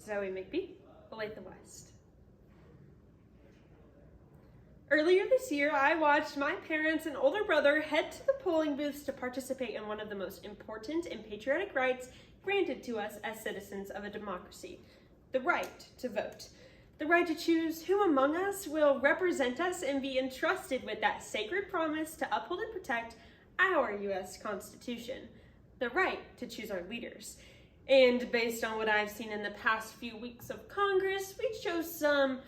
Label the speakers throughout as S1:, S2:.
S1: Zoe McBee, Olathe West. Earlier this year, I watched my parents and older brother head to the polling booths to participate in one of the most important and patriotic rights granted to us as citizens of a democracy, the right to vote. The right to choose who among us will represent us and be entrusted with that sacred promise to uphold and protect our U.S. Constitution. The right to choose our leaders. And based on what I've seen in the past few weeks of Congress, we chose some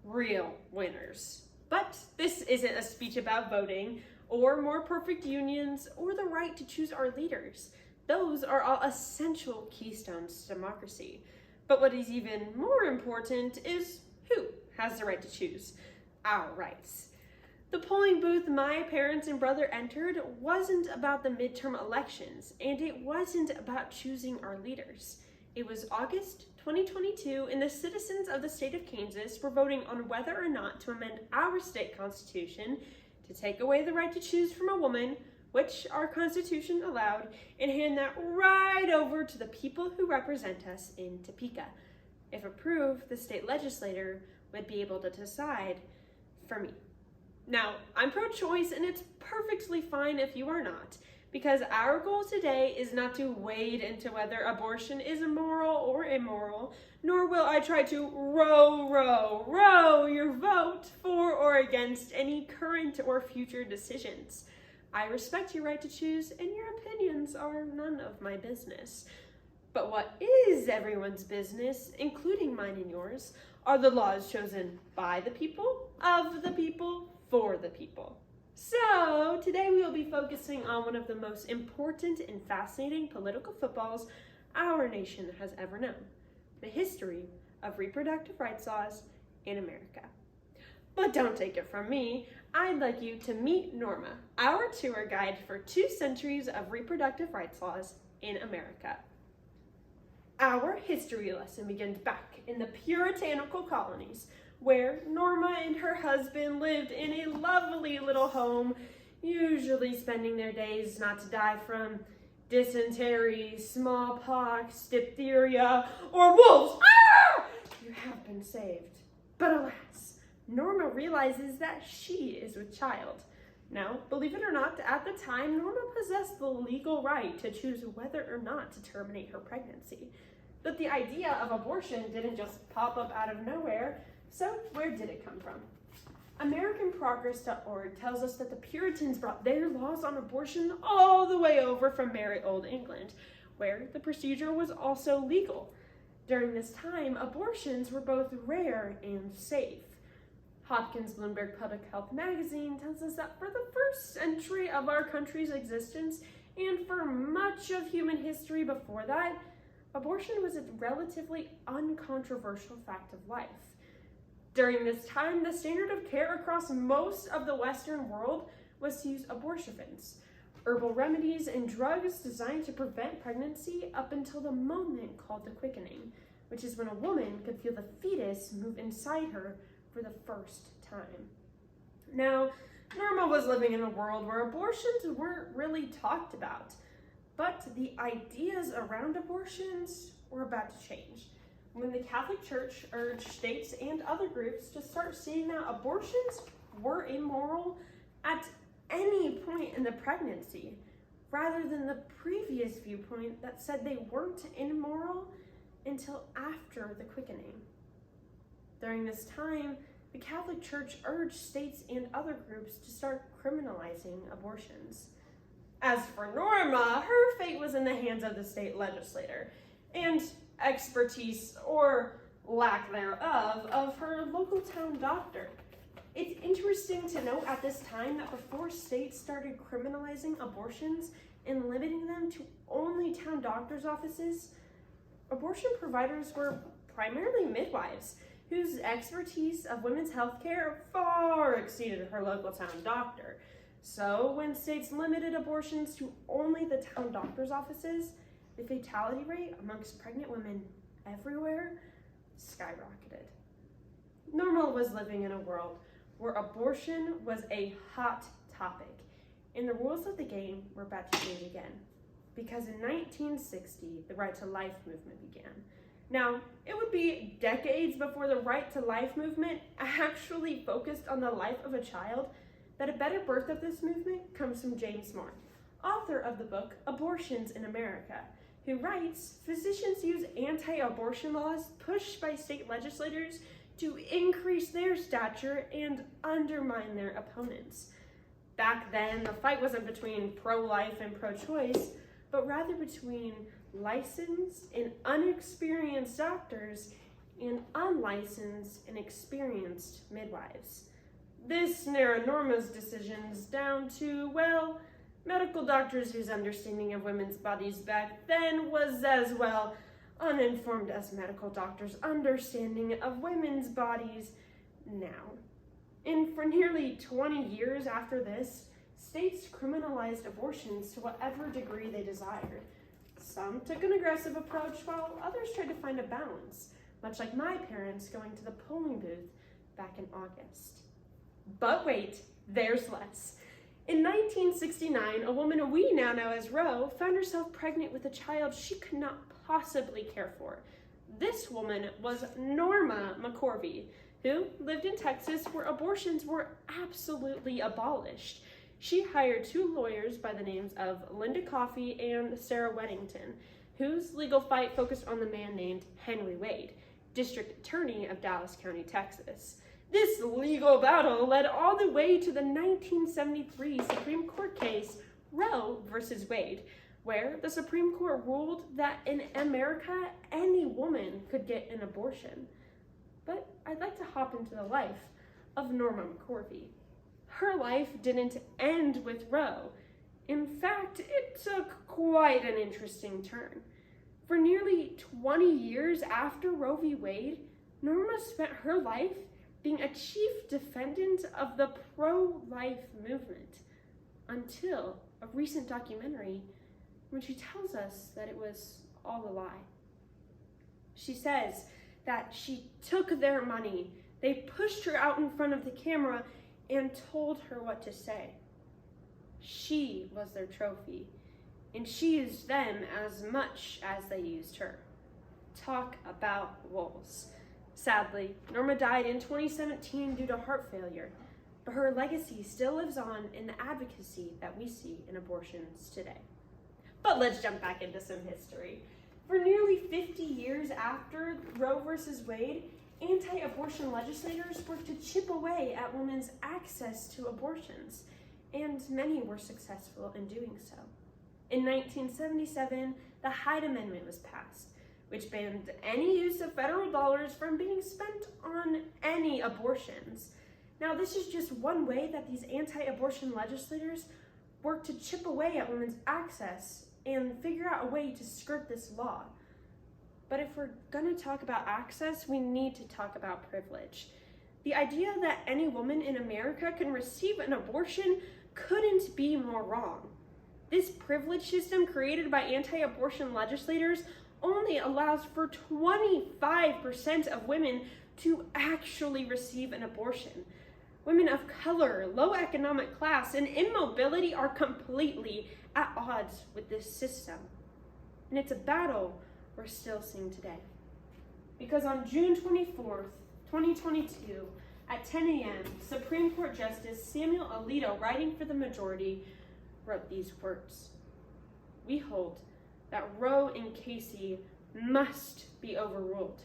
S1: real winners. But this isn't a speech about voting or more perfect unions or the right to choose our leaders. Those are all essential keystones to democracy. But what is even more important is who has the right to choose our rights. The polling booth my parents and brother entered wasn't about the midterm elections, and it wasn't about choosing our leaders. It was August 2022, and the citizens of the state of Kansas were voting on whether or not to amend our state constitution to take away the right to choose from a woman, which our Constitution allowed, and hand that right over to the people who represent us in Topeka. If approved, the state legislator would be able to decide for me. Now, I'm pro-choice, and it's perfectly fine if you are not, because our goal today is not to wade into whether abortion is immoral or immoral, nor will I try to row your vote for or against any current or future decisions. I respect your right to choose, and your opinions are none of my business. But what is everyone's business, including mine and yours, are the laws chosen by the people, of the people, for the people. So today we will be focusing on one of the most important and fascinating political footballs our nation has ever known, the history of reproductive rights laws in America. But don't take it from me, I'd like you to meet Norma, our tour guide for 2 centuries of reproductive rights laws in America. Our history lesson begins back in the puritanical colonies, where Norma and her husband lived in a lovely little home, usually spending their days not to die from dysentery, smallpox, diphtheria, or wolves. Ah! You have been saved. But alas, Norma realizes that she is with child. Now, believe it or not, at the time, Norma possessed the legal right to choose whether or not to terminate her pregnancy. But the idea of abortion didn't just pop up out of nowhere, so where did it come from? AmericanProgress.org tells us that the Puritans brought their laws on abortion all the way over from merry old England, where the procedure was also legal. During this time, abortions were both rare and safe. Hopkins Bloomberg Public Health magazine tells us that for the first century of our country's existence, and for much of human history before that, abortion was a relatively uncontroversial fact of life. During this time, the standard of care across most of the Western world was to use abortifacient, herbal remedies and drugs designed to prevent pregnancy up until the moment called the quickening, which is when a woman could feel the fetus move inside her for the first time. Now, Norma was living in a world where abortions weren't really talked about, but the ideas around abortions were about to change when the Catholic Church urged states and other groups to start seeing that abortions were immoral at any point in the pregnancy, rather than the previous viewpoint that said they weren't immoral until after the quickening. During this time, the Catholic Church urged states and other groups to start criminalizing abortions. As for Norma, her fate was in the hands of the state legislator and expertise, or lack thereof, of her local town doctor. It's interesting to note at this time that before states started criminalizing abortions and limiting them to only town doctors' offices, abortion providers were primarily midwives, whose expertise of women's health care far exceeded her local town doctor. So when states limited abortions to only the town doctor's offices, the fatality rate amongst pregnant women everywhere skyrocketed. Norma was living in a world where abortion was a hot topic, and the rules of the game were about to change again. Because in 1960, the Right to Life movement began. Now, it would be decades before the right to life movement actually focused on the life of a child that a better birth of this movement comes from James Moore, author of the book Abortions in America, who writes, physicians use anti-abortion laws pushed by state legislators to increase their stature and undermine their opponents. Back then, the fight wasn't between pro-life and pro-choice, but rather between licensed and unexperienced doctors and unlicensed and experienced midwives. This narrowed Norma's decisions down to, well, medical doctors whose understanding of women's bodies back then was as well uninformed as medical doctors' understanding of women's bodies now. And for nearly 20 years after this, states criminalized abortions to whatever degree they desired. Some took an aggressive approach, while others tried to find a balance, much like my parents going to the polling booth back in August. But wait, there's less. In 1969, a woman we now know as Roe found herself pregnant with a child she could not possibly care for. This woman was Norma McCorvey, who lived in Texas where abortions were absolutely abolished. She hired two lawyers by the names of Linda Coffey and Sarah Weddington, whose legal fight focused on the man named Henry Wade, district attorney of Dallas County, Texas. This legal battle led all the way to the 1973 Supreme Court case Roe versus Wade, where the Supreme Court ruled that in America, any woman could get an abortion. But I'd like to hop into the life of Norma McCorvey. Her life didn't end with Roe. In fact, it took quite an interesting turn. For nearly 20 years after Roe v. Wade, Norma spent her life being a chief defendant of the pro-life movement until a recent documentary when she tells us that it was all a lie. She says that she took their money, they pushed her out in front of the camera and told her what to say. She was their trophy, and she used them as much as they used her. Talk about wolves. Sadly, Norma died in 2017 due to heart failure, but her legacy still lives on in the advocacy that we see in abortions today. But let's jump back into some history. For nearly 50 years after Roe versus Wade, anti-abortion legislators worked to chip away at women's access to abortions, and many were successful in doing so. In 1977, the Hyde Amendment was passed, which banned any use of federal dollars from being spent on any abortions. Now, this is just one way that these anti-abortion legislators work to chip away at women's access and figure out a way to skirt this law. But if we're gonna talk about access, we need to talk about privilege. The idea that any woman in America can receive an abortion couldn't be more wrong. This privilege system created by anti-abortion legislators only allows for 25% of women to actually receive an abortion. Women of color, low economic class, and immobility are completely at odds with this system. And it's a battle we're still seeing today. Because on June 24th, 2022, at 10 a.m., Supreme Court Justice Samuel Alito, writing for the majority, wrote these words: "We hold that Roe and Casey must be overruled.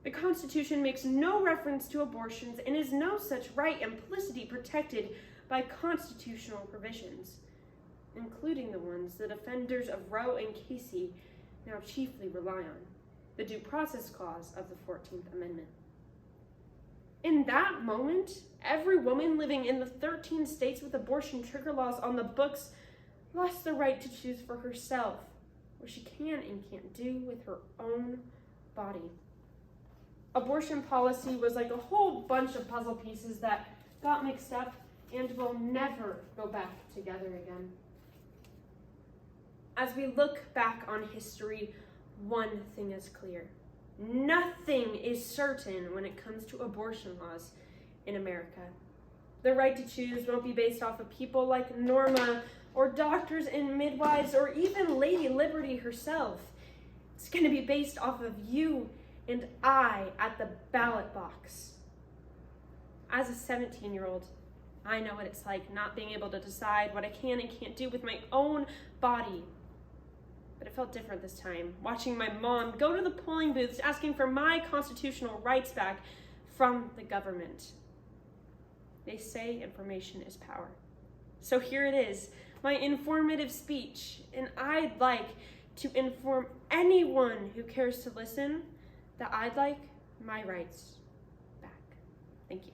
S1: The Constitution makes no reference to abortions and is no such right implicitly protected by constitutional provisions, including the ones the defenders of Roe and Casey now chiefly rely on, the Due Process Clause of the 14th Amendment." In that moment, every woman living in the 13 states with abortion trigger laws on the books lost the right to choose for herself what she can and can't do with her own body. Abortion policy was like a whole bunch of puzzle pieces that got mixed up and will never go back together again. As we look back on history, one thing is clear. Nothing is certain when it comes to abortion laws in America. The right to choose won't be based off of people like Norma or doctors and midwives or even Lady Liberty herself. It's going to be based off of you and I at the ballot box. As a 17-year-old, I know what it's like not being able to decide what I can and can't do with my own body. But it felt different this time, watching my mom go to the polling booths asking for my constitutional rights back from the government. They say information is power. So here it is, my informative speech, and I'd like to inform anyone who cares to listen that I'd like my rights back. Thank you.